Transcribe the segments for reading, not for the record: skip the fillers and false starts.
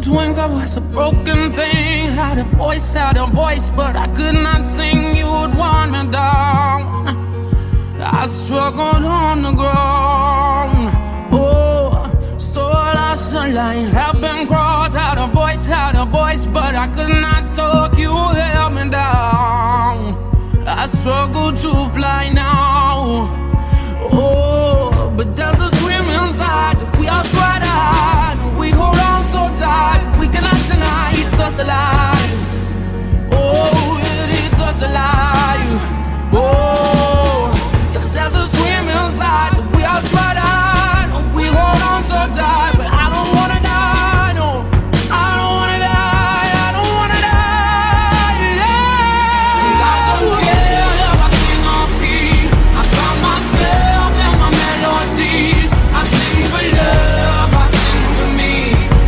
with wings, I was a broken thing. Had a voice, but I could not sing. You would want me down. I struggled on the ground. Oh, so lost the line. Have been crossed, had a voice, but I could not talk. You held me down. I struggle to fly now. Oh, but there's a scream inside that we all try to hide. We hold on so tight, we cannot deny it's us alive. Oh, it is us alive. Oh, yes, there's a scream inside that we all try to hide. We hold on so tight, but I don't wanna die, no. I don't wanna die, I don't wanna die, yeah. And I don't care if I sing off key. I found myself in my melodies. I sing for love, I sing for me.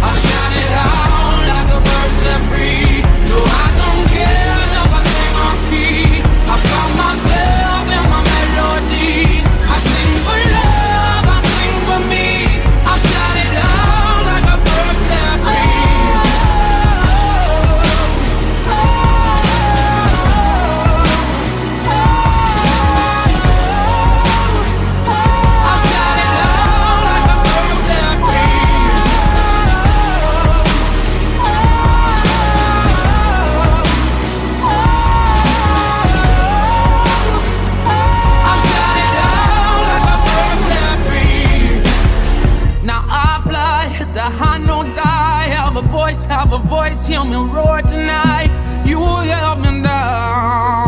I shout it out like a bird set free. No, I don't care if I sing off key. I found myself in my melodies. I sing for love, I sing for me. I shout it out like a bird set free. Have a voice, hear me roar tonight. You will help me down.